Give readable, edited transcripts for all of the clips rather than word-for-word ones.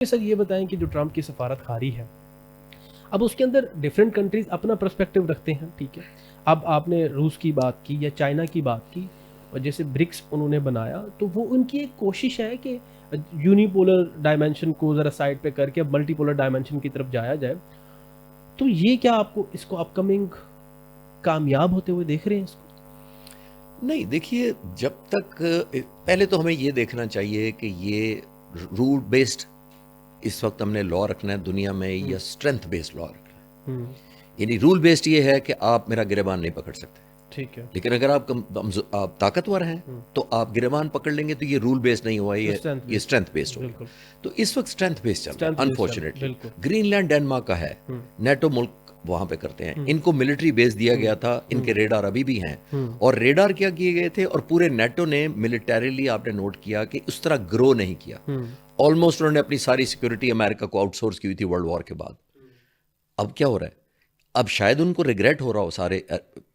سر یہ بتائیں کہ جو ٹرمپ کی سفارت خاری ہے، اب اس کے اندر ڈفرینٹ کنٹریز اپنا پرسپیکٹو رکھتے ہیں، ٹھیک ہے. اب آپ نے روس کی بات کی یا چائنا کی بات کی، اور جیسے برکس انہوں نے بنایا، تو وہ ان کی ایک کوشش ہے کہ یونی پولر ڈائمینشن کو ذرا سائڈ پہ کر کے اب ملٹی پولر ڈائمینشن کی طرف جایا جائے. تو یہ کیا آپ کو اس کو اپ کمنگ کامیاب ہوتے ہوئے دیکھ رہے ہیں اس کو؟ نہیں، دیکھیے، جب تک پہلے تو ہمیں یہ دیکھنا چاہیے کہ یہ رول بیسڈ اس وقت ہم نے لا رکھنا ہے دنیا میں یا اسٹرینتھ بیسڈ لا رکھنا ہے. یعنی رول بیسڈ یہ ہے کہ آپ میرا گریبان نہیں پکڑ سکتے، ٹھیک ہے. لیکن اگر آپ طاقتور ہیں تو آپ گریبان پکڑ لیں گے، تو یہ رول بیسڈ نہیں ہوا، یہ اسٹرینتھ بیسڈ ہو گیا. تو اس وقت اسٹرینتھ بیسڈ چل رہا ہے انفارچونیٹلی. گرین لینڈ ڈینمارک کا ہے، نیٹو ملک وہاں پہ کرتے ہیں. ان کو ملٹری بیس دیا گیا تھا، ان کے ریڈار ابھی بھی ہیں. اور ریڈار کیا کیے گئے تھے، اور پورے نیٹو نے ملٹریلی آپ نے نوٹ کیا کہ اس طرح گرو نہیں کیا. آلموسٹ انہوں نے اپنی ساری سیکورٹی امریکہ کو آؤٹ سورس کی ہوئی تھی ورلڈ وار کے بعد. اب کیا ہو رہا ہے؟ اب شاید ان کو ریگریٹ ہو رہا ہو، سارے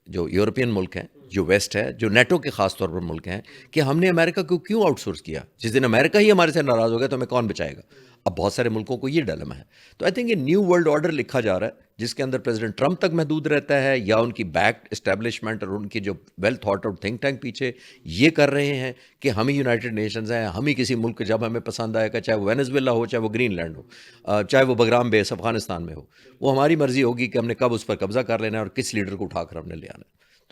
جو یورپین ملک ہیں، جو ویسٹ ہے، جو نیٹو کے خاص طور پر ملک ہیں، کہ ہم نے امریکہ کو کیوں آؤٹ سورس کیا. جس دن امریکہ ہی ہمارے سے ناراض ہو گیا تو ہمیں کون بچائے گا؟ اب بہت سارے ملکوں کو یہ ڈلما ہے. تو آئی تھنک یہ نیو ورلڈ آرڈر لکھا جا رہا ہے، جس کے اندر پریزیڈنٹ ٹرمپ تک محدود رہتا ہے، یا ان کی بیکڈ اسٹیبلشمنٹ اور ان کی جو well thought out think tank پیچھے یہ کر رہے ہیں کہ ہم ہی یونائٹڈ نیشنز ہیں، ہم ہی کسی ملک جب ہمیں پسند آئے گا، چاہے وہ وینزویلا ہو، چاہے وہ گرین لینڈ ہو، چاہے وہ بگرام بیس افغانستان میں ہو، وہ ہماری مرضی ہوگی کہ ہم نے کب اس پر قبضہ کر لینا ہے اور کس لیڈر کو اٹھا کر ہم نے لے آنا ہے.